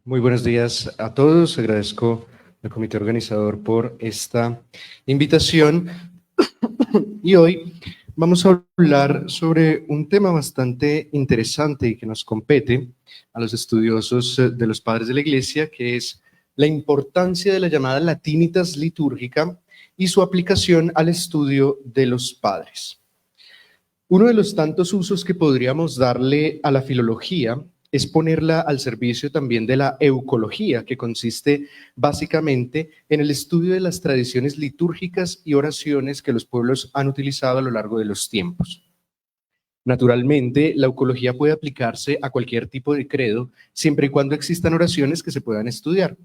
Muy buenos días a todos. Agradezco al comité organizador por esta invitación. Y hoy vamos a hablar sobre un tema bastante interesante y que nos compete a los estudiosos de los padres de la Iglesia, que es la importancia de la llamada latinitas litúrgica y su aplicación al estudio de los padres. Uno de los tantos usos que podríamos darle a la filología es ponerla al servicio también de la eucología, que consiste básicamente en el estudio de las tradiciones litúrgicas y oraciones que los pueblos han utilizado a lo largo de los tiempos. Naturalmente, la eucología puede aplicarse a cualquier tipo de credo, siempre y cuando existan oraciones que se puedan estudiar.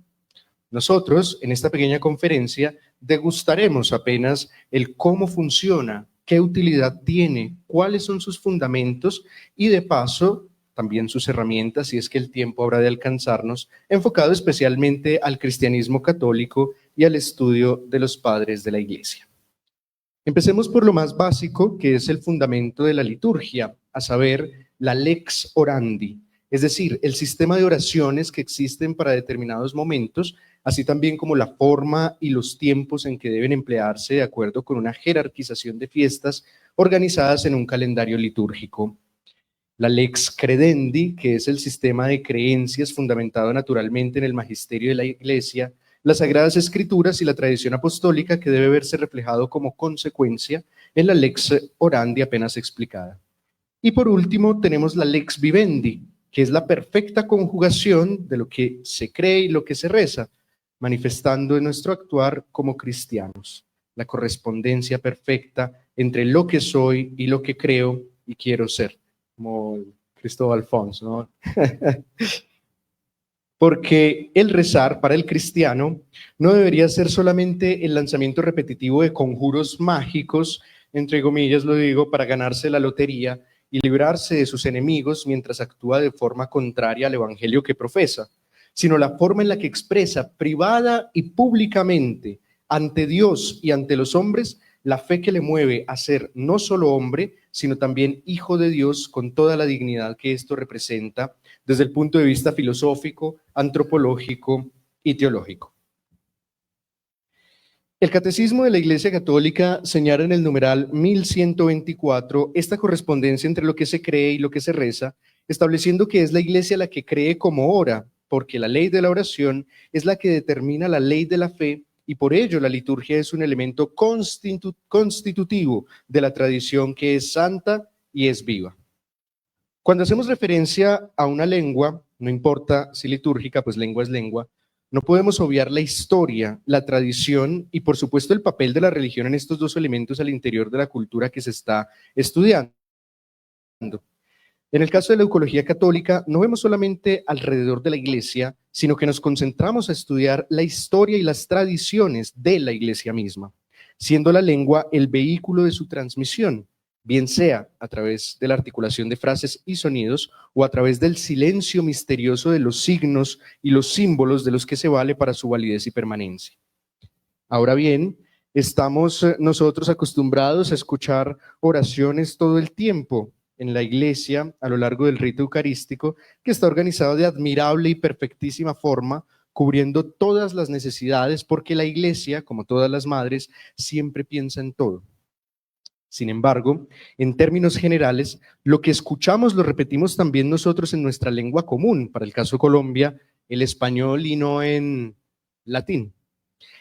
Nosotros, en esta pequeña conferencia, degustaremos apenas el cómo funciona, qué utilidad tiene, cuáles son sus fundamentos y, de paso, también sus herramientas, si es que el tiempo habrá de alcanzarnos, enfocado especialmente al cristianismo católico y al estudio de los padres de la Iglesia. Empecemos por lo más básico, que es el fundamento de la liturgia, a saber, la lex orandi, es decir, el sistema de oraciones que existen para determinados momentos, así también como la forma y los tiempos en que deben emplearse de acuerdo con una jerarquización de fiestas organizadas en un calendario litúrgico. La lex credendi, que es el sistema de creencias fundamentado naturalmente en el magisterio de la Iglesia, las Sagradas Escrituras y la tradición apostólica, que debe verse reflejado como consecuencia en la lex orandi apenas explicada. Y por último tenemos la lex vivendi, que es la perfecta conjugación de lo que se cree y lo que se reza, manifestando en nuestro actuar como cristianos, la correspondencia perfecta entre lo que soy y lo que creo y quiero ser, como Cristóbal Fons, ¿no? Porque el rezar para el cristiano no debería ser solamente el lanzamiento repetitivo de conjuros mágicos, entre comillas lo digo, para ganarse la lotería y librarse de sus enemigos mientras actúa de forma contraria al evangelio que profesa, sino la forma en la que expresa privada y públicamente ante Dios y ante los hombres la fe que le mueve a ser no solo hombre, sino también hijo de Dios con toda la dignidad que esto representa desde el punto de vista filosófico, antropológico y teológico. El Catecismo de la Iglesia Católica señala en el numeral 1124 esta correspondencia entre lo que se cree y lo que se reza, estableciendo que es la Iglesia la que cree como ora, porque la ley de la oración es la que determina la ley de la fe y por ello la liturgia es un elemento constitutivo de la tradición que es santa y es viva. Cuando hacemos referencia a una lengua, no importa si litúrgica, pues lengua es lengua, no podemos obviar la historia, la tradición y por supuesto el papel de la religión en estos dos elementos al interior de la cultura que se está estudiando. En el caso de la eucología católica, no vemos solamente alrededor de la Iglesia, sino que nos concentramos a estudiar la historia y las tradiciones de la Iglesia misma, siendo la lengua el vehículo de su transmisión, bien sea a través de la articulación de frases y sonidos o a través del silencio misterioso de los signos y los símbolos de los que se vale para su validez y permanencia. Ahora bien, estamos nosotros acostumbrados a escuchar oraciones todo el tiempo en la iglesia a lo largo del rito eucarístico, que está organizado de admirable y perfectísima forma, cubriendo todas las necesidades, porque la iglesia, como todas las madres, siempre piensa en todo. Sin embargo, en términos generales, lo que escuchamos lo repetimos también nosotros en nuestra lengua común, para el caso de Colombia, el español y no en latín.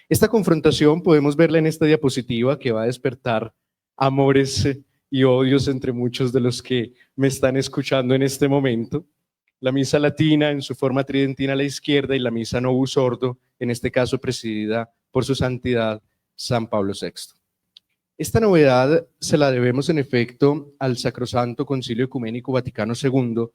Esta confrontación podemos verla en esta diapositiva que va a despertar amores y odios entre muchos de los que me están escuchando en este momento. La misa latina en su forma tridentina a la izquierda y la misa Novus Ordo, en este caso presidida por su santidad San Pablo VI. Esta novedad se la debemos en efecto al Sacrosanto Concilio Ecuménico Vaticano II,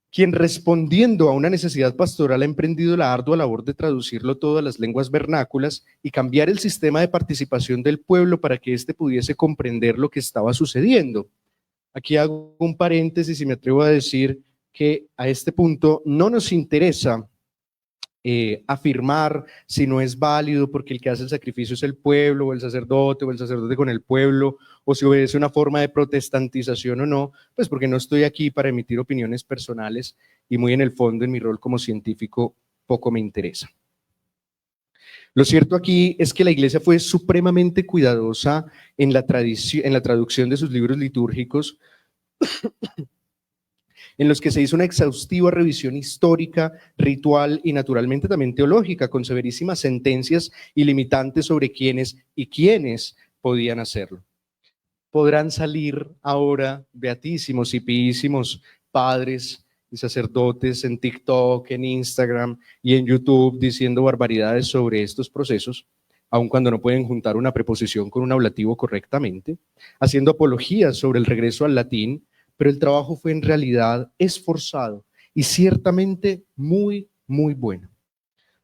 quien respondiendo a una necesidad pastoral ha emprendido la ardua labor de traducirlo todo a las lenguas vernáculas y cambiar el sistema de participación del pueblo para que éste pudiese comprender lo que estaba sucediendo. Aquí hago un paréntesis y me atrevo a decir que a este punto no nos interesa afirmar si no es válido porque el que hace el sacrificio es el pueblo o el sacerdote con el pueblo, o si obedece una forma de protestantización o no, pues porque no estoy aquí para emitir opiniones personales y muy en el fondo en mi rol como científico poco me interesa. Lo cierto aquí es que la Iglesia fue supremamente cuidadosa en la traducción de sus libros litúrgicos, en los que se hizo una exhaustiva revisión histórica, ritual y naturalmente también teológica, con severísimas sentencias y limitantes sobre quiénes y quiénes podían hacerlo. Podrán salir ahora beatísimos y piísimos padres y sacerdotes en TikTok, en Instagram y en YouTube diciendo barbaridades sobre estos procesos, aun cuando no pueden juntar una preposición con un ablativo correctamente, haciendo apologías sobre el regreso al latín, pero el trabajo fue en realidad esforzado y ciertamente muy, muy bueno.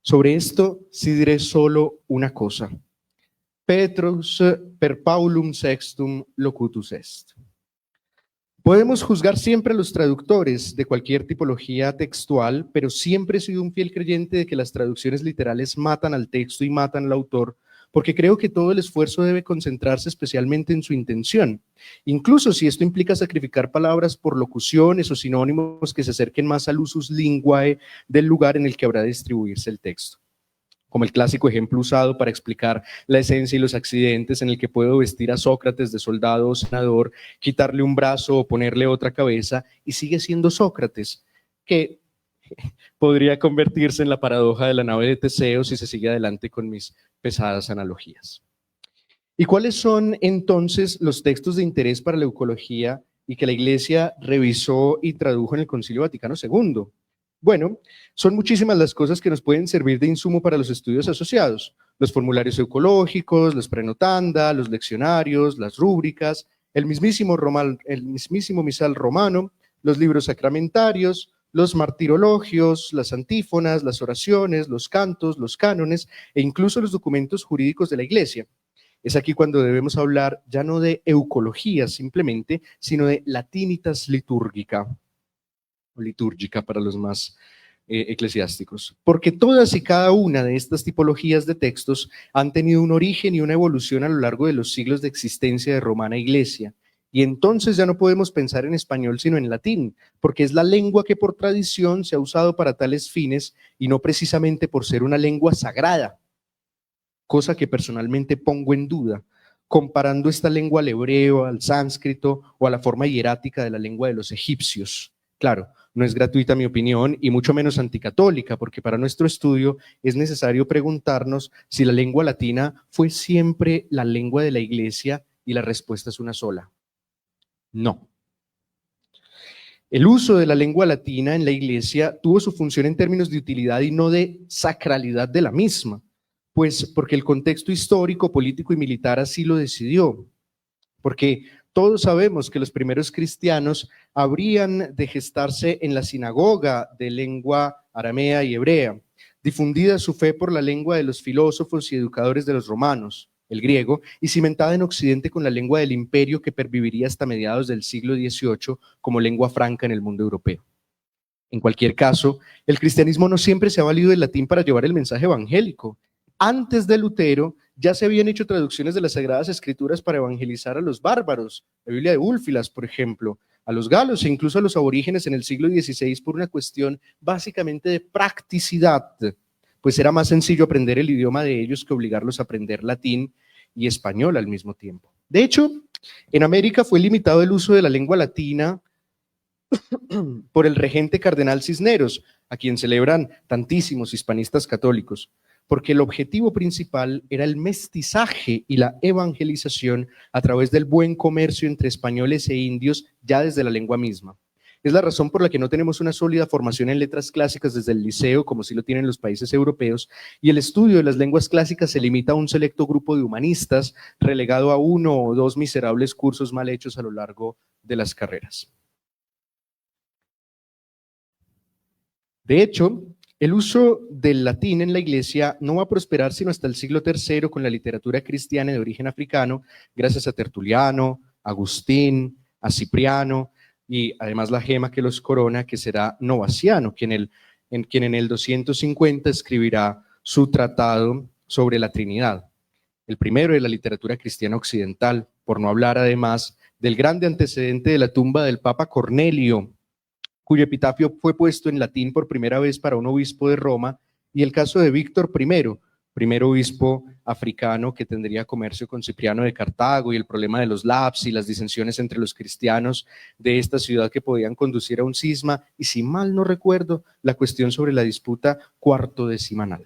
Sobre esto sí diré solo una cosa. Petrus per Paulum sextum locutus est. Podemos juzgar siempre a los traductores de cualquier tipología textual, pero siempre he sido un fiel creyente de que las traducciones literales matan al texto y matan al autor, porque creo que todo el esfuerzo debe concentrarse especialmente en su intención, incluso si esto implica sacrificar palabras por locuciones o sinónimos que se acerquen más al usus linguae del lugar en el que habrá de distribuirse el texto. Como el clásico ejemplo usado para explicar la esencia y los accidentes, en el que puedo vestir a Sócrates de soldado o senador, quitarle un brazo o ponerle otra cabeza, y sigue siendo Sócrates, que podría convertirse en la paradoja de la nave de Teseo si se sigue adelante con mis pesadas analogías. ¿Y cuáles son entonces los textos de interés para la eucología y que la Iglesia revisó y tradujo en el Concilio Vaticano II? Bueno, son muchísimas las cosas que nos pueden servir de insumo para los estudios asociados. Los formularios eucológicos, los prenotanda, los leccionarios, las rúbricas, el mismísimo misal romano, los libros sacramentarios, los martirologios, las antífonas, las oraciones, los cantos, los cánones e incluso los documentos jurídicos de la Iglesia. Es aquí cuando debemos hablar ya no de eucología simplemente, sino de latinitas liturgica, o litúrgica para los más eclesiásticos, porque todas y cada una de estas tipologías de textos han tenido un origen y una evolución a lo largo de los siglos de existencia de Romana Iglesia, y entonces ya no podemos pensar en español sino en latín, porque es la lengua que por tradición se ha usado para tales fines y no precisamente por ser una lengua sagrada, cosa que personalmente pongo en duda, comparando esta lengua al hebreo, al sánscrito o a la forma hierática de la lengua de los egipcios. Claro, no es gratuita mi opinión y mucho menos anticatólica, porque para nuestro estudio es necesario preguntarnos si la lengua latina fue siempre la lengua de la Iglesia, y la respuesta es una sola: no. El uso de la lengua latina en la Iglesia tuvo su función en términos de utilidad y no de sacralidad de la misma, pues porque el contexto histórico, político y militar así lo decidió, porque todos sabemos que los primeros cristianos habrían de gestarse en la sinagoga de lengua aramea y hebrea, difundida su fe por la lengua de los filósofos y educadores de los romanos, el griego, y cimentada en Occidente con la lengua del imperio que perviviría hasta mediados del siglo XVIII como lengua franca en el mundo europeo. En cualquier caso, el cristianismo no siempre se ha valido del latín para llevar el mensaje evangélico. Antes de Lutero ya se habían hecho traducciones de las Sagradas Escrituras para evangelizar a los bárbaros, la Biblia de Úlfilas, por ejemplo, a los galos e incluso a los aborígenes en el siglo XVI por una cuestión básicamente de practicidad, pues era más sencillo aprender el idioma de ellos que obligarlos a aprender latín y español al mismo tiempo. De hecho, en América fue limitado el uso de la lengua latina por el regente cardenal Cisneros, a quien celebran tantísimos hispanistas católicos, porque el objetivo principal era el mestizaje y la evangelización a través del buen comercio entre españoles e indios ya desde la lengua misma. Es la razón por la que no tenemos una sólida formación en letras clásicas desde el liceo, como sí lo tienen los países europeos, y el estudio de las lenguas clásicas se limita a un selecto grupo de humanistas, relegado a 1 o 2 miserables cursos mal hechos a lo largo de las carreras. De hecho, el uso del latín en la Iglesia no va a prosperar sino hasta el siglo III con la literatura cristiana de origen africano, gracias a Tertuliano, Agustín, a Cipriano y además la gema que los corona, que será Novaciano, quien en el 250 escribirá su tratado sobre la Trinidad, el primero de la literatura cristiana occidental, por no hablar además del grande antecedente de la tumba del Papa Cornelio, cuyo epitafio fue puesto en latín por primera vez para un obispo de Roma Y el caso de Víctor I, primer obispo africano que tendría comercio con Cipriano de Cartago, y el problema de los Lapsi y las disensiones entre los cristianos de esta ciudad que podían conducir a un cisma, y si mal no recuerdo, la cuestión sobre la disputa cuartodecimanal.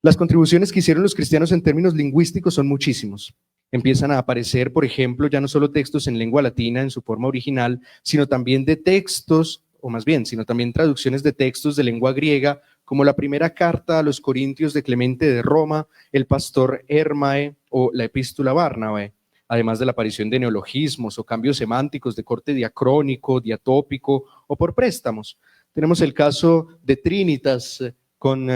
Las contribuciones que hicieron los cristianos en términos lingüísticos son muchísimos. Empiezan a aparecer, por ejemplo, ya no solo textos en lengua latina en su forma original, sino también de textos, o más bien, sino también traducciones de textos de lengua griega, como la primera carta a los Corintios de Clemente de Roma, el pastor Hermae o la epístola Barnabae, además de la aparición de neologismos o cambios semánticos de corte diacrónico, diatópico o por préstamos. Tenemos el caso de Trinitas con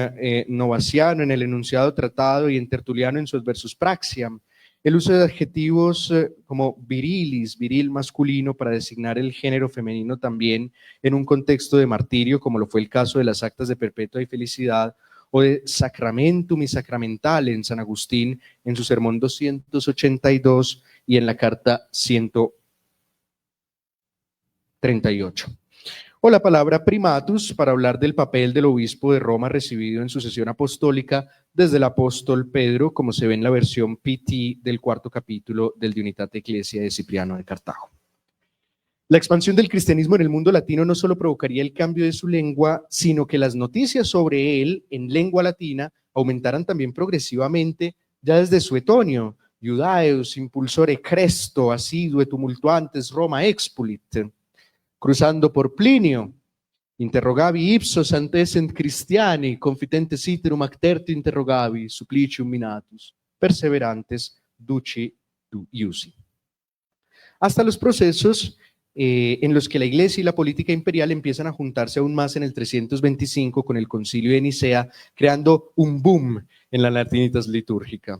Novaciano en el enunciado tratado y en Tertuliano en su Adversus Praxiam. El uso de adjetivos como virilis, viril masculino, para designar el género femenino también en un contexto de martirio, como lo fue el caso de las actas de perpetua y felicidad, o de sacramentum y sacramental en San Agustín en su sermón 282 y en la carta 138. O la palabra primatus para hablar del papel del obispo de Roma recibido en sucesión apostólica desde el apóstol Pedro, como se ve en la versión PT del cuarto capítulo del De Unitate Ecclesiae de Cipriano de Cartago. La expansión del cristianismo en el mundo latino no solo provocaría el cambio de su lengua, sino que las noticias sobre él en lengua latina aumentaran también progresivamente ya desde Suetonio, Judaeus, impulsore Cresto, asidue tumultuantes Roma expulit, cruzando por Plinio, interrogavi ipsos antecent Christiani, confitentes iterum ac terti interrogavi, supplicium minatus, perseverantes duci iusi. Hasta los procesos en los que la Iglesia y la política imperial empiezan a juntarse aún más en el 325 con el Concilio de Nicea, creando un boom en la latinitas litúrgica.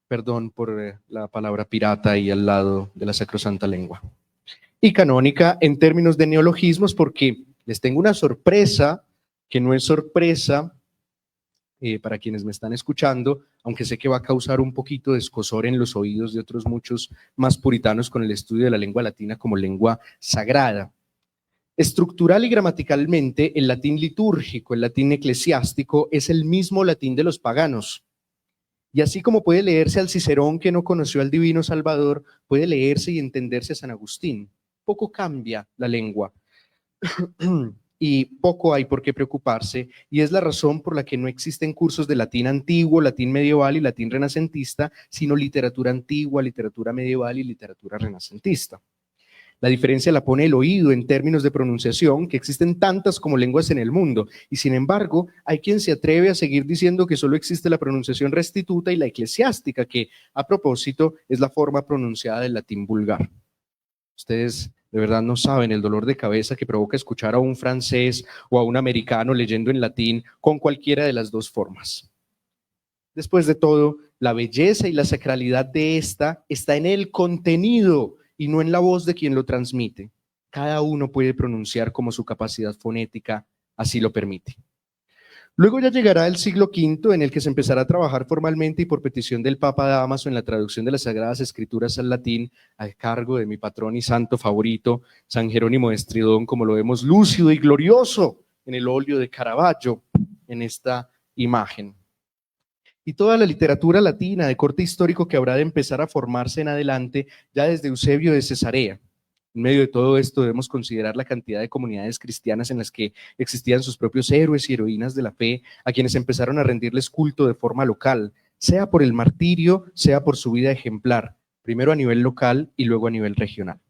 Perdón por la palabra pirata ahí al lado de la sacrosanta lengua. Y canónica en términos de neologismos, porque les tengo una sorpresa que no es sorpresa para quienes me están escuchando, aunque sé que va a causar un poquito de escozor en los oídos de otros muchos más puritanos con el estudio de la lengua latina como lengua sagrada. Estructural y gramaticalmente, el latín litúrgico, el latín eclesiástico, es el mismo latín de los paganos. Y así como puede leerse al Cicerón que no conoció al divino Salvador, puede leerse y entenderse a San Agustín. Poco cambia la lengua y poco hay por qué preocuparse, y es la razón por la que no existen cursos de latín antiguo, latín medieval y latín renacentista, sino literatura antigua, literatura medieval y literatura renacentista. La diferencia la pone el oído en términos de pronunciación, que existen tantas como lenguas en el mundo, y sin embargo hay quien se atreve a seguir diciendo que solo existe la pronunciación restituta y la eclesiástica, que a propósito es la forma pronunciada del latín vulgar. Ustedes de verdad no saben el dolor de cabeza que provoca escuchar a un francés o a un americano leyendo en latín con cualquiera de las dos formas. Después de todo, la belleza y la sacralidad de esta está en el contenido y no en la voz de quien lo transmite. Cada uno puede pronunciar como su capacidad fonética así lo permite. Luego ya llegará el siglo V, en el que se empezará a trabajar formalmente y por petición del Papa Dámaso en la traducción de las Sagradas Escrituras al latín, a cargo de mi patrón y santo favorito, San Jerónimo de Estridón, como lo vemos lúcido y glorioso en el óleo de Caravaggio, en esta imagen. Y toda la literatura latina de corte histórico que habrá de empezar a formarse en adelante, ya desde Eusebio de Cesarea. En medio de todo esto debemos considerar la cantidad de comunidades cristianas en las que existían sus propios héroes y heroínas de la fe, a quienes empezaron a rendirles culto de forma local, sea por el martirio, sea por su vida ejemplar, primero a nivel local y luego a nivel regional.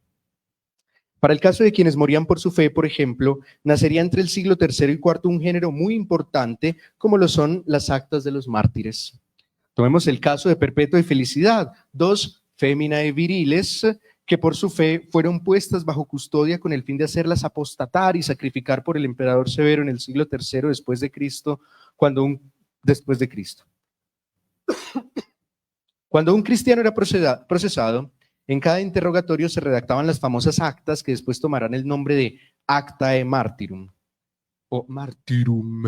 Para el caso de quienes morían por su fe, por ejemplo, nacería entre el siglo III y IV un género muy importante, como lo son las actas de los mártires. Tomemos el caso de Perpetua y Felicidad, dos feminae viriles que por su fe fueron puestas bajo custodia con el fin de hacerlas apostatar y sacrificar por el emperador Severo en el siglo III después de Cristo, cuando un cristiano era procesado, en cada interrogatorio se redactaban las famosas actas que después tomarán el nombre de Actae Martyrum o Martyrum.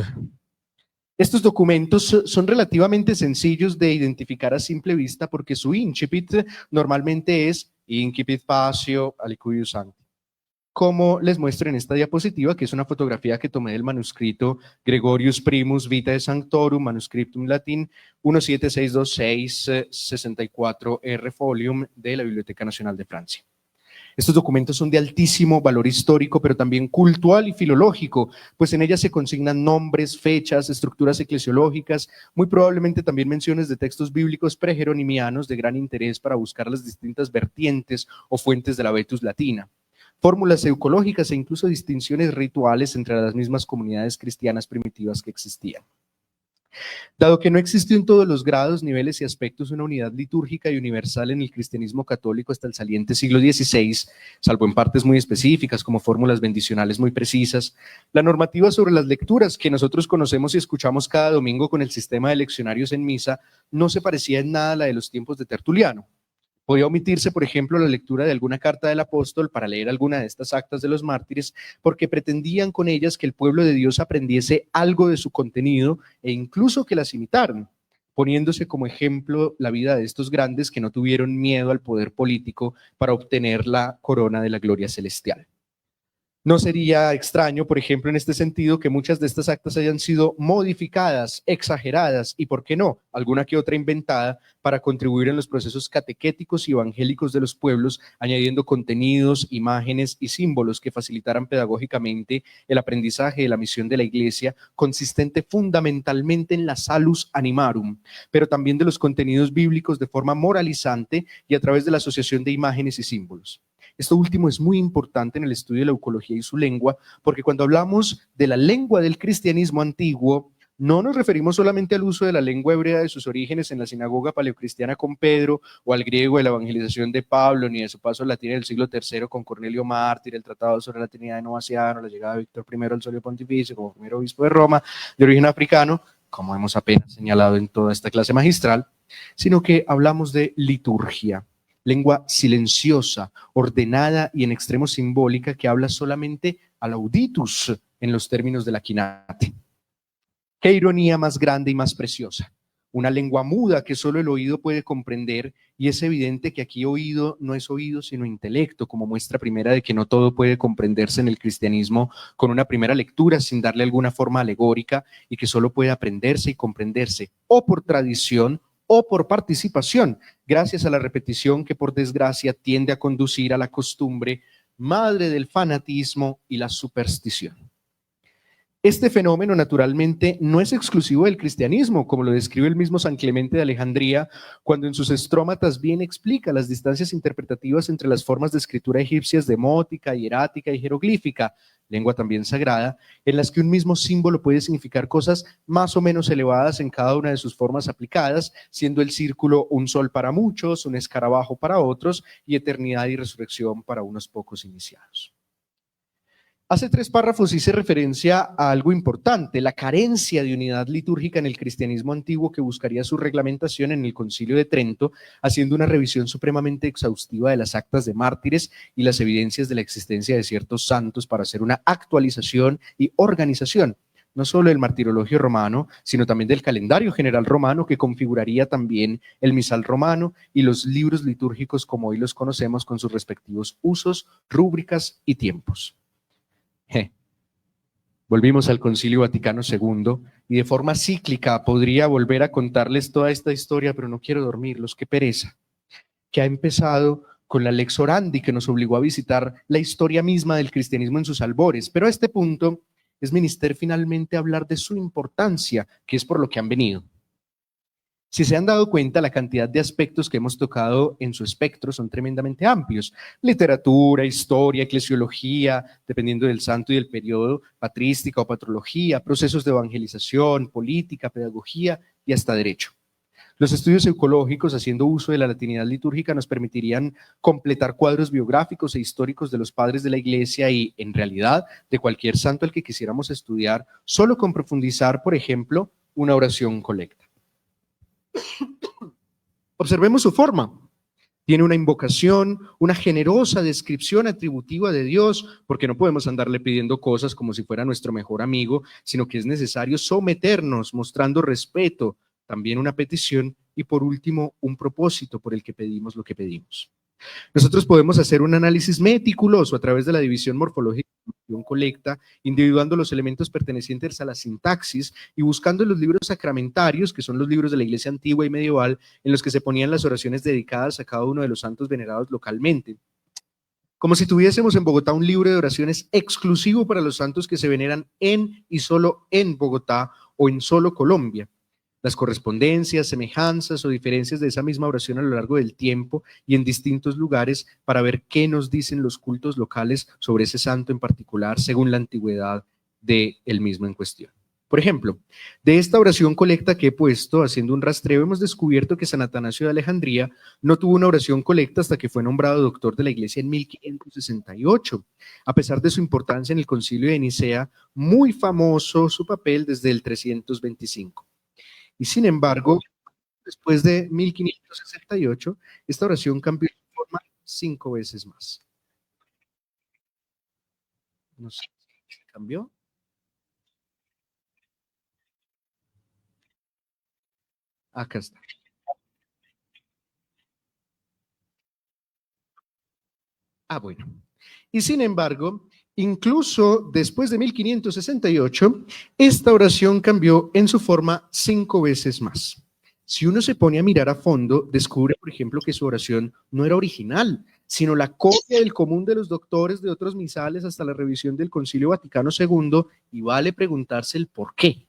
Estos documentos son relativamente sencillos de identificar a simple vista porque su incipit normalmente es incipit patio alicuius sancti. como les muestro en esta diapositiva, que es una fotografía que tomé del manuscrito Gregorius Primus Vitae Sanctorum, Manuscriptum Latin 1762664R Folium de la Biblioteca Nacional de Francia. Estos documentos son de altísimo valor histórico, pero también cultural y filológico, pues en ellas se consignan nombres, fechas, estructuras eclesiológicas, muy probablemente también menciones de textos bíblicos prejeronimianos de gran interés para buscar las distintas vertientes o fuentes de la Vetus Latina, fórmulas eucológicas e incluso distinciones rituales entre las mismas comunidades cristianas primitivas que existían. Dado que no existió en todos los grados, niveles y aspectos una unidad litúrgica y universal en el cristianismo católico hasta el saliente siglo XVI, salvo en partes muy específicas como fórmulas bendicionales muy precisas, la normativa sobre las lecturas que nosotros conocemos y escuchamos cada domingo con el sistema de leccionarios en misa no se parecía en nada a la de los tiempos de Tertuliano. Podía omitirse, por ejemplo, la lectura de alguna carta del apóstol para leer alguna de estas actas de los mártires, porque pretendían con ellas que el pueblo de Dios aprendiese algo de su contenido e incluso que las imitaran, poniéndose como ejemplo la vida de estos grandes que no tuvieron miedo al poder político para obtener la corona de la gloria celestial. No sería extraño, por ejemplo, en este sentido, que muchas de estas actas hayan sido modificadas, exageradas y, ¿por qué no?, alguna que otra inventada para contribuir en los procesos catequéticos y evangélicos de los pueblos, añadiendo contenidos, imágenes y símbolos que facilitaran pedagógicamente el aprendizaje de la misión de la Iglesia, consistente fundamentalmente en la salus animarum, pero también de los contenidos bíblicos de forma moralizante y a través de la asociación de imágenes y símbolos. Esto último es muy importante en el estudio de la eucología y su lengua, porque cuando hablamos de la lengua del cristianismo antiguo, no nos referimos solamente al uso de la lengua hebrea de sus orígenes en la sinagoga paleocristiana con Pedro, o al griego de la evangelización de Pablo, ni de su paso al latín del siglo III con Cornelio Mártir, el tratado sobre la Trinidad de Novaciano, la llegada de Víctor I al solio pontificio como primer obispo de Roma, de origen africano, como hemos apenas señalado en toda esta clase magistral, sino que hablamos de liturgia. Lengua silenciosa, ordenada y en extremo simbólica que habla solamente al auditus en los términos de la quinate. Qué ironía más grande y más preciosa. Una lengua muda que solo el oído puede comprender, y es evidente que aquí oído no es oído sino intelecto, como muestra primera de que no todo puede comprenderse en el cristianismo con una primera lectura sin darle alguna forma alegórica, y que solo puede aprenderse y comprenderse o por tradición o por participación, gracias a la repetición que por desgracia tiende a conducir a la costumbre, madre del fanatismo y la superstición. Este fenómeno naturalmente no es exclusivo del cristianismo, como lo describe el mismo San Clemente de Alejandría, cuando en sus estrómatas bien explica las distancias interpretativas entre las formas de escritura egipcias demótica, hierática y jeroglífica, lengua también sagrada, en las que un mismo símbolo puede significar cosas más o menos elevadas en cada una de sus formas aplicadas, siendo el círculo un sol para muchos, un escarabajo para otros y eternidad y resurrección para unos pocos iniciados. Hace 3 párrafos hice referencia a algo importante, la carencia de unidad litúrgica en el cristianismo antiguo que buscaría su reglamentación en el Concilio de Trento, haciendo una revisión supremamente exhaustiva de las actas de mártires y las evidencias de la existencia de ciertos santos para hacer una actualización y organización, no solo del martirologio romano, sino también del calendario general romano que configuraría también el misal romano y los libros litúrgicos como hoy los conocemos con sus respectivos usos, rúbricas y tiempos. Volvimos al Concilio Vaticano II y de forma cíclica podría volver a contarles toda esta historia, pero no quiero dormirlos, qué pereza, que ha empezado con la Lex Orandi que nos obligó a visitar la historia misma del cristianismo en sus albores, pero a este punto es menester finalmente hablar de su importancia, que es por lo que han venido. Si se han dado cuenta, la cantidad de aspectos que hemos tocado en su espectro son tremendamente amplios. Literatura, historia, eclesiología, dependiendo del santo y del periodo, patrística o patrología, procesos de evangelización, política, pedagogía y hasta derecho. Los estudios eucológicos, haciendo uso de la latinidad litúrgica, nos permitirían completar cuadros biográficos e históricos de los padres de la Iglesia y, en realidad, de cualquier santo al que quisiéramos estudiar, solo con profundizar, por ejemplo, una oración colecta. Observemos su forma. Tiene una invocación, una generosa descripción atributiva de Dios, porque no podemos andarle pidiendo cosas como si fuera nuestro mejor amigo, sino que es necesario someternos, mostrando respeto, también una petición y por último un propósito por el que pedimos lo que pedimos. Nosotros podemos hacer un análisis meticuloso a través de la división morfológica colecta, individuando los elementos pertenecientes a la sintaxis y buscando en los libros sacramentarios, que son los libros de la Iglesia antigua y medieval, en los que se ponían las oraciones dedicadas a cada uno de los santos venerados localmente. Como si tuviésemos en Bogotá un libro de oraciones exclusivo para los santos que se veneran en y solo en Bogotá o en solo Colombia. Las correspondencias, semejanzas o diferencias de esa misma oración a lo largo del tiempo y en distintos lugares para ver qué nos dicen los cultos locales sobre ese santo en particular según la antigüedad del mismo en cuestión. Por ejemplo, de esta oración colecta que he puesto, haciendo un rastreo, hemos descubierto que San Atanasio de Alejandría no tuvo una oración colecta hasta que fue nombrado doctor de la Iglesia en 1568, a pesar de su importancia en el Concilio de Nicea, muy famoso su papel desde el 325. Y sin embargo, después de 1568, esta oración cambió de forma 5 veces más. No sé si cambió. Acá está. Bueno. Y sin embargo, incluso después de 1568, esta oración cambió en su forma 5 veces más. Si uno se pone a mirar a fondo, descubre, por ejemplo, que su oración no era original, sino la copia del común de los doctores de otros misales hasta la revisión del Concilio Vaticano II, y vale preguntarse el por qué.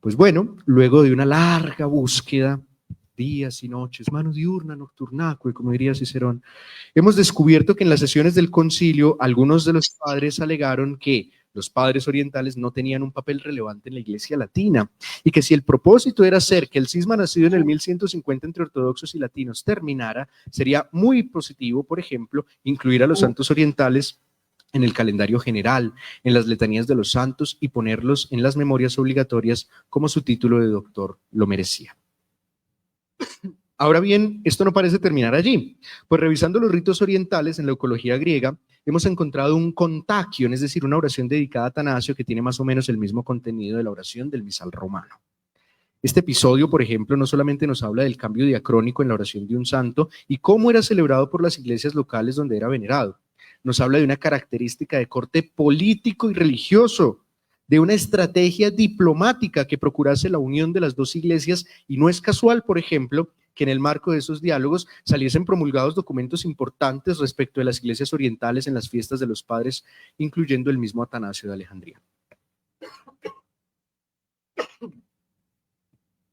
Pues bueno, luego de una larga búsqueda, días y noches, mano diurna, nocturnacue, como diría Cicerón, hemos descubierto que en las sesiones del concilio algunos de los padres alegaron que los padres orientales no tenían un papel relevante en la iglesia latina y que si el propósito era hacer que el cisma nacido en el 1150 entre ortodoxos y latinos terminara, sería muy positivo, por ejemplo, incluir a los santos orientales en el calendario general, en las letanías de los santos y ponerlos en las memorias obligatorias como su título de doctor lo merecía. Ahora bien, esto no parece terminar allí, pues revisando los ritos orientales en la eucología griega, hemos encontrado un kontakion, es decir, una oración dedicada a Atanasio que tiene más o menos el mismo contenido de la oración del misal romano. Este episodio, por ejemplo, no solamente nos habla del cambio diacrónico en la oración de un santo y cómo era celebrado por las iglesias locales donde era venerado, nos habla de una característica de corte político y religioso, de una estrategia diplomática que procurase la unión de las dos iglesias, y no es casual, por ejemplo, que en el marco de esos diálogos saliesen promulgados documentos importantes respecto de las iglesias orientales en las fiestas de los padres, incluyendo el mismo Atanasio de Alejandría.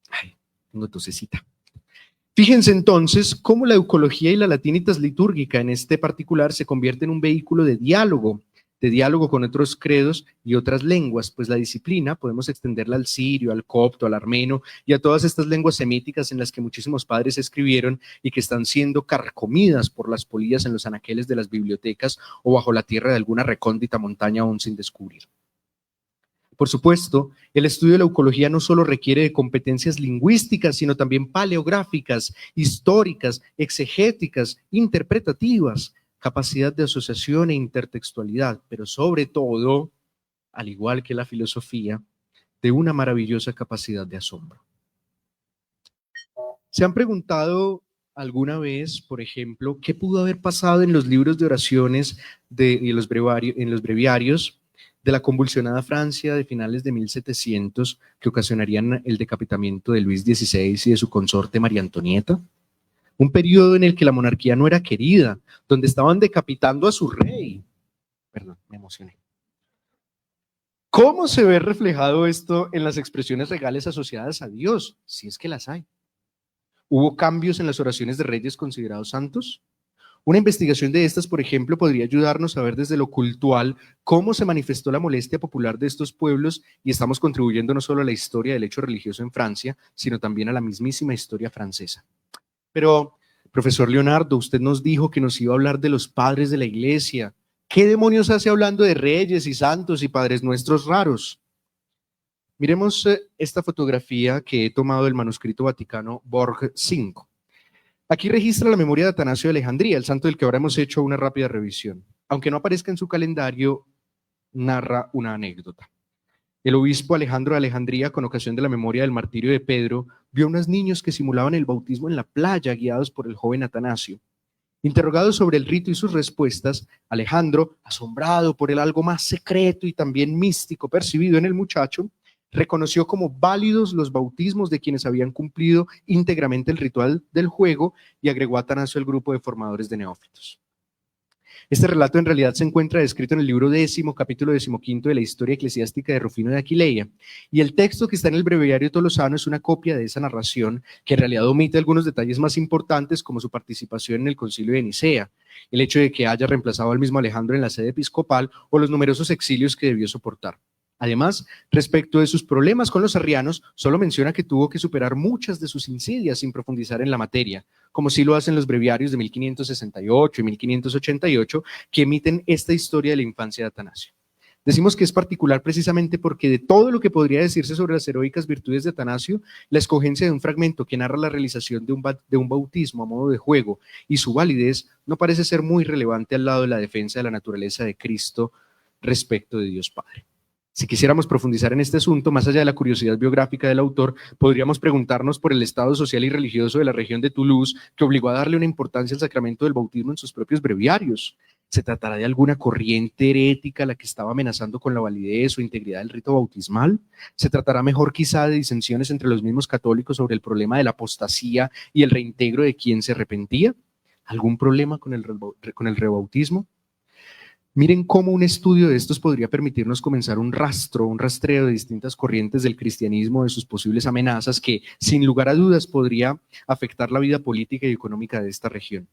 Ay, tengo tosecita. Fíjense entonces cómo la eucología y la latinitas litúrgica en este particular se convierte en un vehículo de diálogo con otros credos y otras lenguas, pues la disciplina podemos extenderla al sirio, al copto, al armeno y a todas estas lenguas semíticas en las que muchísimos padres escribieron y que están siendo carcomidas por las polillas en los anaqueles de las bibliotecas o bajo la tierra de alguna recóndita montaña aún sin descubrir. Por supuesto, el estudio de la eucología no solo requiere de competencias lingüísticas, sino también paleográficas, históricas, exegéticas, interpretativas, capacidad de asociación e intertextualidad, pero sobre todo, al igual que la filosofía, de una maravillosa capacidad de asombro. ¿Se han preguntado alguna vez, por ejemplo, qué pudo haber pasado en los libros de oraciones en los breviarios de la convulsionada Francia de finales de 1700 que ocasionarían el decapitamiento de Luis XVI y de su consorte María Antonieta? Un periodo en el que la monarquía no era querida, donde estaban decapitando a su rey. Perdón, me emocioné. ¿Cómo se ve reflejado esto en las expresiones regales asociadas a Dios? Si es que las hay. ¿Hubo cambios en las oraciones de reyes considerados santos? Una investigación de estas, por ejemplo, podría ayudarnos a ver desde lo cultural cómo se manifestó la molestia popular de estos pueblos, y estamos contribuyendo no solo a la historia del hecho religioso en Francia, sino también a la mismísima historia francesa. Pero, profesor Leonardo, usted nos dijo que nos iba a hablar de los padres de la iglesia. ¿Qué demonios hace hablando de reyes y santos y padres nuestros raros? Miremos esta fotografía que he tomado del manuscrito Vaticano Borg 5. Aquí registra la memoria de Atanasio de Alejandría, el santo del que ahora hemos hecho una rápida revisión. Aunque no aparezca en su calendario, narra una anécdota. El obispo Alejandro de Alejandría, con ocasión de la memoria del martirio de Pedro, vio unos niños que simulaban el bautismo en la playa, guiados por el joven Atanasio. Interrogado sobre el rito y sus respuestas, Alejandro, asombrado por el algo más secreto y también místico percibido en el muchacho, reconoció como válidos los bautismos de quienes habían cumplido íntegramente el ritual del juego y agregó a Atanasio al grupo de formadores de neófitos. Este relato en realidad se encuentra descrito en el libro 10, capítulo 15 de la historia eclesiástica de Rufino de Aquileia, y el texto que está en el breviario tolosano es una copia de esa narración que en realidad omite algunos detalles más importantes como su participación en el concilio de Nicea, el hecho de que haya reemplazado al mismo Alejandro en la sede episcopal o los numerosos exilios que debió soportar. Además, respecto de sus problemas con los arrianos, solo menciona que tuvo que superar muchas de sus insidias sin profundizar en la materia, como sí lo hacen los breviarios de 1568 y 1588, que emiten esta historia de la infancia de Atanasio. Decimos que es particular precisamente porque de todo lo que podría decirse sobre las heroicas virtudes de Atanasio, la escogencia de un fragmento que narra la realización de un bautismo a modo de juego y su validez no parece ser muy relevante al lado de la defensa de la naturaleza de Cristo respecto de Dios Padre. Si quisiéramos profundizar en este asunto, más allá de la curiosidad biográfica del autor, podríamos preguntarnos por el estado social y religioso de la región de Toulouse que obligó a darle una importancia al sacramento del bautismo en sus propios breviarios. ¿Se tratará de alguna corriente herética la que estaba amenazando con la validez o integridad del rito bautismal? ¿Se tratará mejor quizá de disensiones entre los mismos católicos sobre el problema de la apostasía y el reintegro de quien se arrepentía? ¿Algún problema con el rebautismo? Miren cómo un estudio de estos podría permitirnos comenzar un rastreo de distintas corrientes del cristianismo, de sus posibles amenazas que, sin lugar a dudas, podría afectar la vida política y económica de esta región.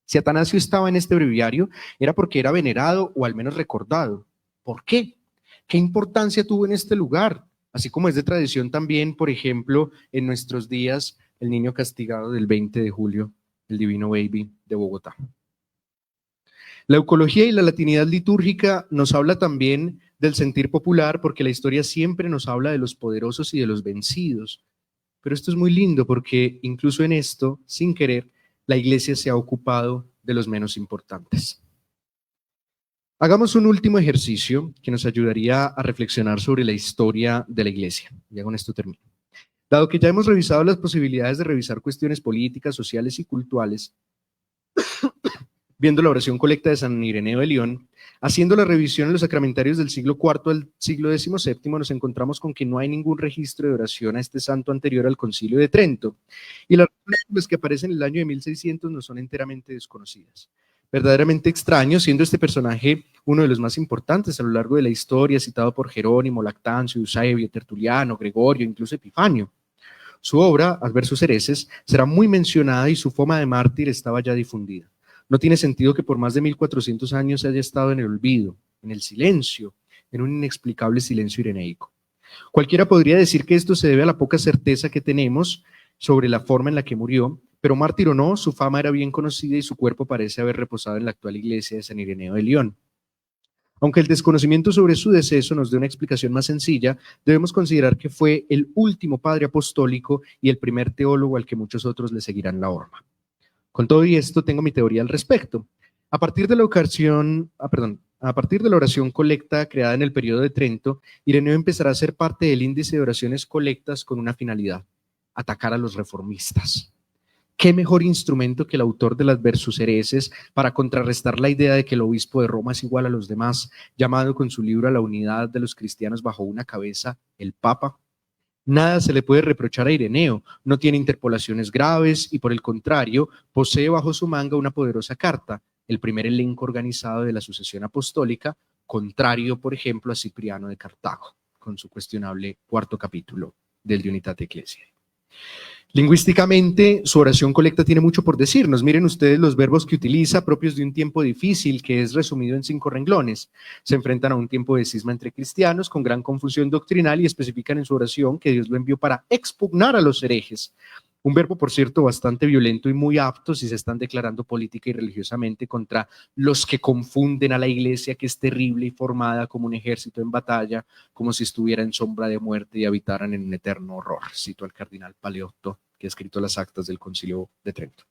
Si Atanasio estaba en este breviario, era porque era venerado o al menos recordado. ¿Por qué? ¿Qué importancia tuvo en este lugar? Así como es de tradición también, por ejemplo, en nuestros días, el niño castigado del 20 de julio, el Divino Baby de Bogotá. La eucología y la latinidad litúrgica nos habla también del sentir popular porque la historia siempre nos habla de los poderosos y de los vencidos. Pero esto es muy lindo porque incluso en esto, sin querer, la iglesia se ha ocupado de los menos importantes. Hagamos un último ejercicio que nos ayudaría a reflexionar sobre la historia de la iglesia. Ya con esto termino. Dado que ya hemos revisado las posibilidades de revisar cuestiones políticas, sociales y culturales, viendo la oración colecta de San Ireneo de León, haciendo la revisión en los sacramentarios del siglo IV al siglo XVII, nos encontramos con que no hay ningún registro de oración a este santo anterior al Concilio de Trento, y las razones que aparecen en el año de 1600 no son enteramente desconocidas. Verdaderamente extraño, siendo este personaje uno de los más importantes a lo largo de la historia, citado por Jerónimo, Lactancio, Eusebio, Tertuliano, Gregorio, incluso Epifanio. Su obra, Adversus Hereses, será muy mencionada y su fama de mártir estaba ya difundida. No tiene sentido que por más de 1400 años haya estado en el olvido, en el silencio, en un inexplicable silencio ireneico. Cualquiera podría decir que esto se debe a la poca certeza que tenemos sobre la forma en la que murió, pero mártir o no, su fama era bien conocida y su cuerpo parece haber reposado en la actual iglesia de San Ireneo de León. Aunque el desconocimiento sobre su deceso nos dé una explicación más sencilla, debemos considerar que fue el último padre apostólico y el primer teólogo al que muchos otros le seguirán la horma. Con todo y esto, tengo mi teoría al respecto. A partir de la oración colecta creada en el periodo de Trento, Ireneo empezará a ser parte del índice de oraciones colectas con una finalidad: atacar a los reformistas. ¿Qué mejor instrumento que el autor de las Adversus Hereses para contrarrestar la idea de que el obispo de Roma es igual a los demás, llamado con su libro a la unidad de los cristianos bajo una cabeza, el Papa? Nada se le puede reprochar a Ireneo, no tiene interpolaciones graves y por el contrario, posee bajo su manga una poderosa carta, el primer elenco organizado de la sucesión apostólica, contrario, por ejemplo, a Cipriano de Cartago, con su cuestionable cuarto capítulo del De Unitate Ecclesiae. Lingüísticamente, su oración colecta tiene mucho por decirnos. Miren ustedes los verbos que utiliza, propios de un tiempo difícil, que es resumido en 5 renglones. Se enfrentan a un tiempo de cisma entre cristianos, con gran confusión doctrinal, y especifican en su oración que Dios lo envió para expugnar a los herejes. Un verbo, por cierto, bastante violento y muy apto si se están declarando política y religiosamente contra los que confunden a la iglesia, que es terrible y formada como un ejército en batalla, como si estuviera en sombra de muerte y habitaran en un eterno horror. Cito al cardenal Paleotto, que ha escrito las actas del Concilio de Trento.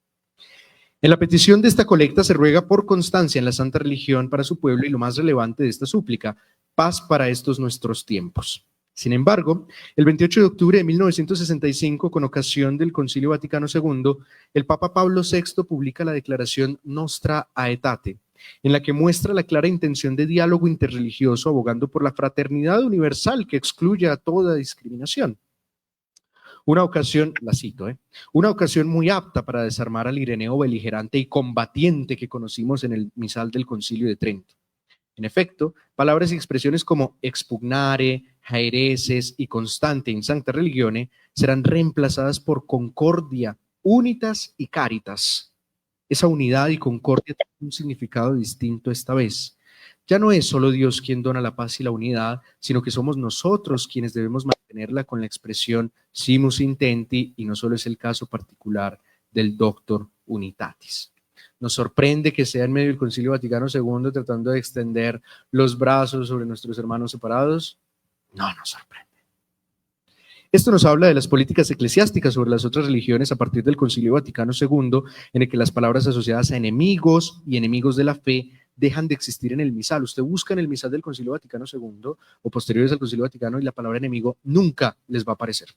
En la petición de esta colecta se ruega por constancia en la santa religión para su pueblo y lo más relevante de esta súplica: paz para estos nuestros tiempos. Sin embargo, el 28 de octubre de 1965, con ocasión del Concilio Vaticano II, el Papa Pablo VI publica la declaración Nostra Aetate, en la que muestra la clara intención de diálogo interreligioso, abogando por la fraternidad universal que excluye a toda discriminación. Una ocasión, la cito, una ocasión muy apta para desarmar al Ireneo beligerante y combatiente que conocimos en el misal del Concilio de Trento. En efecto, palabras y expresiones como expugnare, haereses y constante in sancta religione serán reemplazadas por concordia, unitas y caritas. Esa unidad y concordia tiene un significado distinto esta vez. Ya no es solo Dios quien dona la paz y la unidad, sino que somos nosotros quienes debemos mantenerla con la expresión simus intenti, y no solo es el caso particular del Doctor Unitatis. Nos sorprende que sea en medio del Concilio Vaticano II tratando de extender los brazos sobre nuestros hermanos separados. No nos sorprende. Esto nos habla de las políticas eclesiásticas sobre las otras religiones a partir del Concilio Vaticano II, en el que las palabras asociadas a enemigos y enemigos de la fe dejan de existir en el misal. Usted busca en el misal del Concilio Vaticano II o posteriores al Concilio Vaticano y la palabra enemigo nunca les va a aparecer.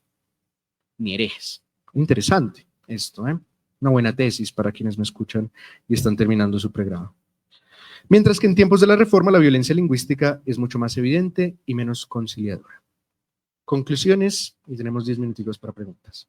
Ni herejes. Interesante esto, ¿eh? Una buena tesis para quienes me escuchan y están terminando su pregrado. Mientras que en tiempos de la Reforma la violencia lingüística es mucho más evidente y menos conciliadora. Conclusiones, y tenemos 10 minutos para preguntas.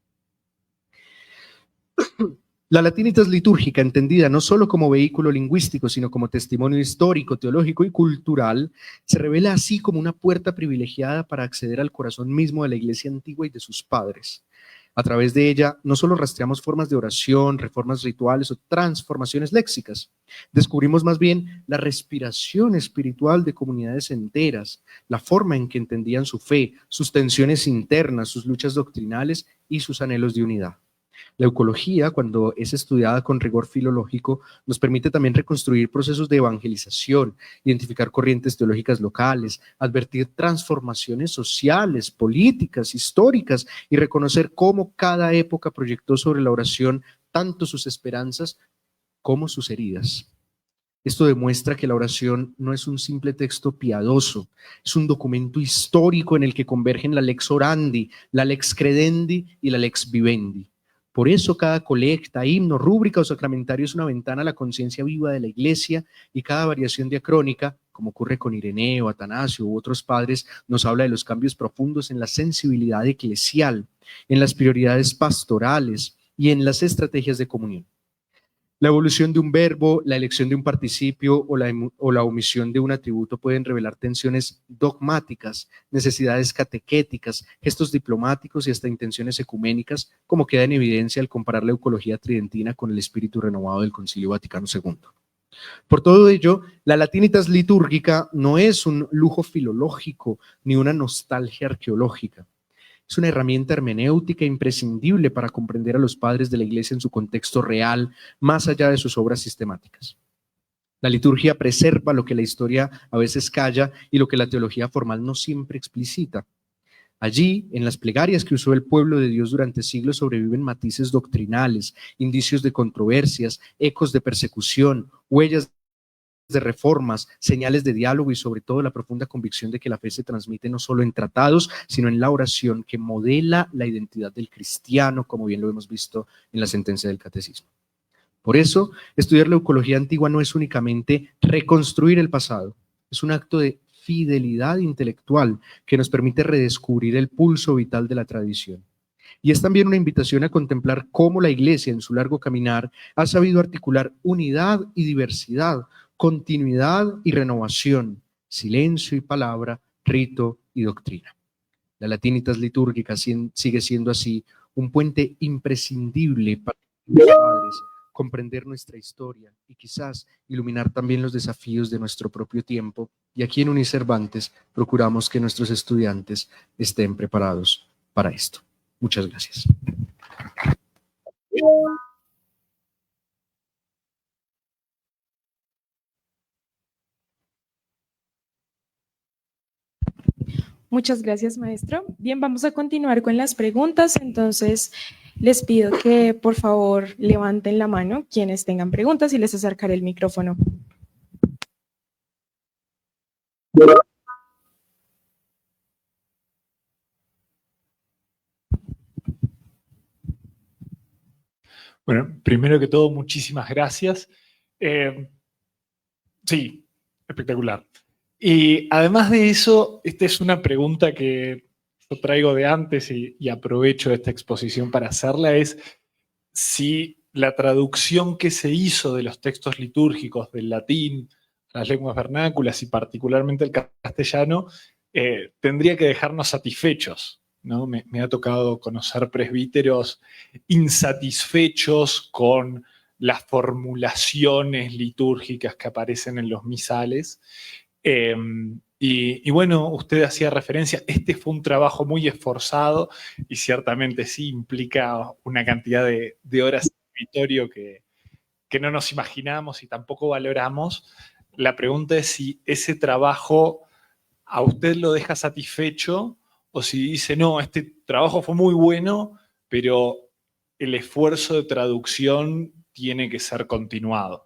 La latinitas litúrgica, entendida no solo como vehículo lingüístico, sino como testimonio histórico, teológico y cultural, se revela así como una puerta privilegiada para acceder al corazón mismo de la Iglesia antigua y de sus padres. A través de ella, no solo rastreamos formas de oración, reformas rituales o transformaciones léxicas, descubrimos más bien la respiración espiritual de comunidades enteras, la forma en que entendían su fe, sus tensiones internas, sus luchas doctrinales y sus anhelos de unidad. La eucología, cuando es estudiada con rigor filológico, nos permite también reconstruir procesos de evangelización, identificar corrientes teológicas locales, advertir transformaciones sociales, políticas, históricas y reconocer cómo cada época proyectó sobre la oración tanto sus esperanzas como sus heridas. Esto demuestra que la oración no es un simple texto piadoso, es un documento histórico en el que convergen la lex orandi, la lex credendi y la lex vivendi. Por eso cada colecta, himno, rúbrica o sacramentario es una ventana a la conciencia viva de la Iglesia, y cada variación diacrónica, como ocurre con Ireneo, Atanasio u otros padres, nos habla de los cambios profundos en la sensibilidad eclesial, en las prioridades pastorales y en las estrategias de comunión. La evolución de un verbo, la elección de un participio o la omisión de un atributo pueden revelar tensiones dogmáticas, necesidades catequéticas, gestos diplomáticos y hasta intenciones ecuménicas, como queda en evidencia al comparar la eucología tridentina con el espíritu renovado del Concilio Vaticano II. Por todo ello, la latinitas litúrgica no es un lujo filológico ni una nostalgia arqueológica. Es una herramienta hermenéutica imprescindible para comprender a los padres de la Iglesia en su contexto real, más allá de sus obras sistemáticas. La liturgia preserva lo que la historia a veces calla y lo que la teología formal no siempre explicita. Allí, en las plegarias que usó el pueblo de Dios durante siglos, sobreviven matices doctrinales, indicios de controversias, ecos de persecución, huellas de reformas, señales de diálogo y sobre todo la profunda convicción de que la fe se transmite no solo en tratados, sino en la oración que modela la identidad del cristiano, como bien lo hemos visto en la sentencia del catecismo. Por eso, estudiar la eucología antigua no es únicamente reconstruir el pasado, es un acto de fidelidad intelectual que nos permite redescubrir el pulso vital de la tradición. Y es también una invitación a contemplar cómo la Iglesia en su largo caminar ha sabido articular unidad y diversidad, continuidad y renovación, silencio y palabra, rito y doctrina. La latinitas litúrgica sigue siendo así un puente imprescindible para los padres comprender nuestra historia y quizás iluminar también los desafíos de nuestro propio tiempo. Y aquí en Unicervantes procuramos que nuestros estudiantes estén preparados para esto. Muchas gracias. Muchas gracias, maestro. Bien, vamos a continuar con las preguntas. Entonces, les pido que por favor levanten la mano quienes tengan preguntas y les acercaré el micrófono. Bueno, primero que todo, muchísimas gracias. Sí, espectacular. Y además de eso, esta es una pregunta que yo traigo de antes y aprovecho esta exposición para hacerla, es si la traducción que se hizo de los textos litúrgicos del latín a las lenguas vernáculas y particularmente el castellano, tendría que dejarnos satisfechos, ¿no? Me ha tocado conocer presbíteros insatisfechos con las formulaciones litúrgicas que aparecen en los misales. Eh, y bueno, usted hacía referencia, este fue un trabajo muy esforzado y ciertamente sí implica una cantidad de horas de escritorio que no nos imaginamos y tampoco valoramos. La pregunta es si ese trabajo a usted lo deja satisfecho o si dice, no, este trabajo fue muy bueno, pero el esfuerzo de traducción tiene que ser continuado.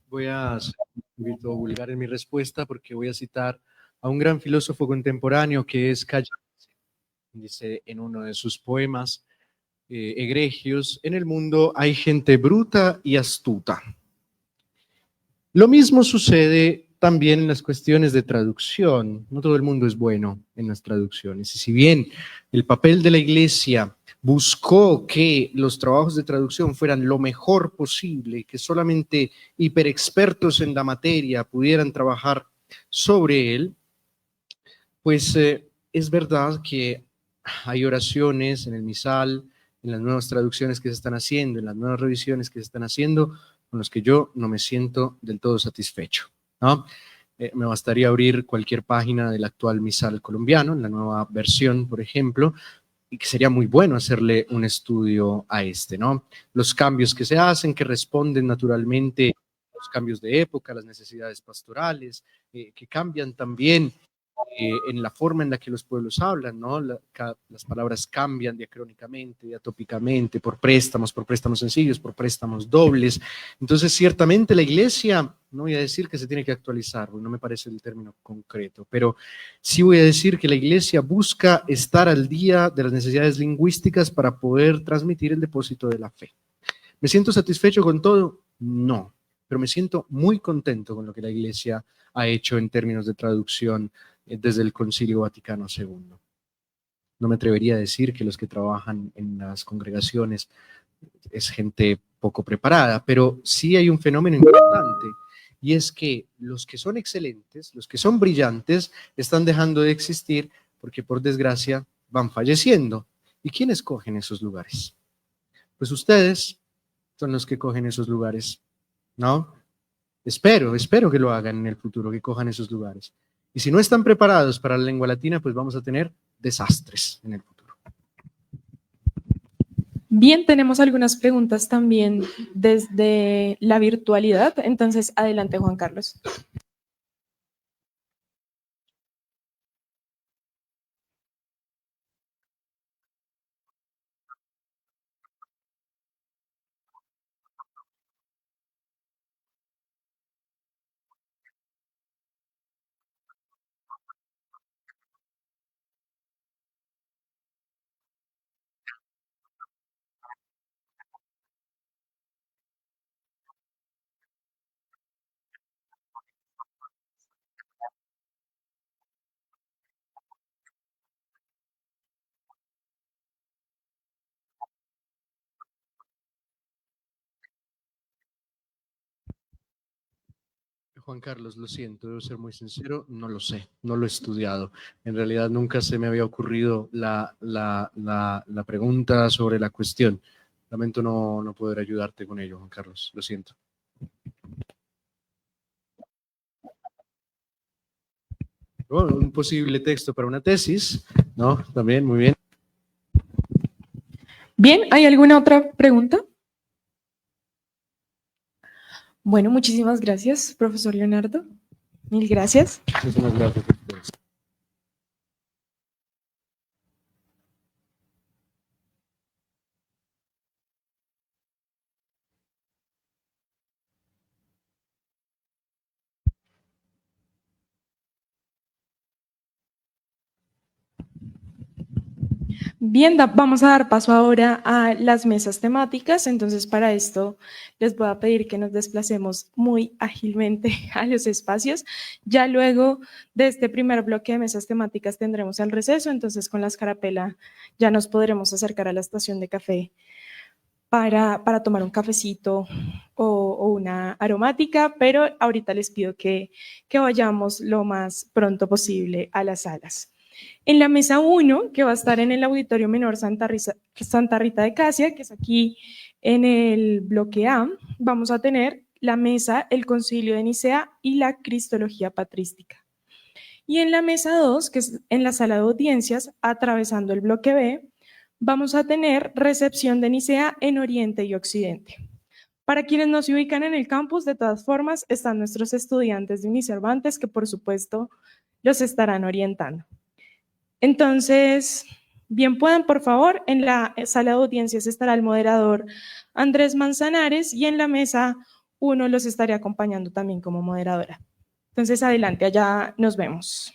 Voy a ser un poquito vulgar en mi respuesta porque voy a citar a un gran filósofo contemporáneo que es Calle. Dice en uno de sus poemas egregios, en el mundo hay gente bruta y astuta. Lo mismo sucede también en las cuestiones de traducción. No todo el mundo es bueno en las traducciones. Y si bien el papel de la Iglesia buscó que los trabajos de traducción fueran lo mejor posible, que solamente hiperexpertos en la materia pudieran trabajar sobre él, pues es verdad que hay oraciones en el misal, en las nuevas traducciones que se están haciendo, en las nuevas revisiones que se están haciendo, con los que yo no me siento del todo satisfecho, ¿no? Me bastaría abrir cualquier página del actual misal colombiano, en la nueva versión, por ejemplo, y que sería muy bueno hacerle un estudio a este, ¿no? Los cambios que se hacen, que responden naturalmente a los cambios de época, las necesidades pastorales, que cambian también en la forma en la que los pueblos hablan, ¿no? Las palabras cambian diacrónicamente, diatópicamente, por préstamos sencillos, por préstamos dobles. Entonces, ciertamente la iglesia, no voy a decir que se tiene que actualizar, porque no me parece el término concreto, pero sí voy a decir que la iglesia busca estar al día de las necesidades lingüísticas para poder transmitir el depósito de la fe. ¿Me siento satisfecho con todo? No, pero me siento muy contento con lo que la iglesia ha hecho en términos de traducción desde el Concilio Vaticano II. No me atrevería a decir que los que trabajan en las congregaciones es gente poco preparada, pero sí hay un fenómeno importante y es que los que son excelentes, los que son brillantes, están dejando de existir porque por desgracia van falleciendo. ¿Y quiénes cogen esos lugares? Pues ustedes son los que cogen esos lugares, ¿no? Espero que lo hagan en el futuro, que cojan esos lugares. Y si no están preparados para la lengua latina, pues vamos a tener desastres en el futuro. Bien, tenemos algunas preguntas también desde la virtualidad. Entonces, adelante, Juan Carlos. Juan Carlos, lo siento, debo ser muy sincero, no lo sé, no lo he estudiado. En realidad nunca se me había ocurrido la pregunta sobre la cuestión. Lamento no poder ayudarte con ello, Juan Carlos, lo siento. Bueno, un posible texto para una tesis, ¿no? También, muy bien. Bien, ¿hay alguna otra pregunta? Bueno, muchísimas gracias, profesor Leonardo. Mil gracias. Muchísimas gracias a ustedes. Bien, vamos a dar paso ahora a las mesas temáticas. Entonces, para esto les voy a pedir que nos desplacemos muy ágilmente a los espacios. Ya luego de este primer bloque de mesas temáticas tendremos el receso, entonces con la escarapela ya nos podremos acercar a la estación de café para tomar un cafecito o una aromática, pero ahorita les pido que vayamos lo más pronto posible a las salas. En la mesa 1, que va a estar en el Auditorio Menor Santa Rita de Casia, que es aquí en el bloque A, vamos a tener la mesa El Concilio de Nicea y la Cristología Patrística. Y en la mesa 2, que es en la sala de audiencias, atravesando el bloque B, vamos a tener recepción de Nicea en Oriente y Occidente. Para quienes no se ubican en el campus, de todas formas, están nuestros estudiantes de Unicervantes que por supuesto los estarán orientando. Entonces, bien puedan, por favor, en la sala de audiencias estará el moderador Andrés Manzanares y en la mesa 1 los estaré acompañando también como moderadora. Entonces, adelante, allá nos vemos.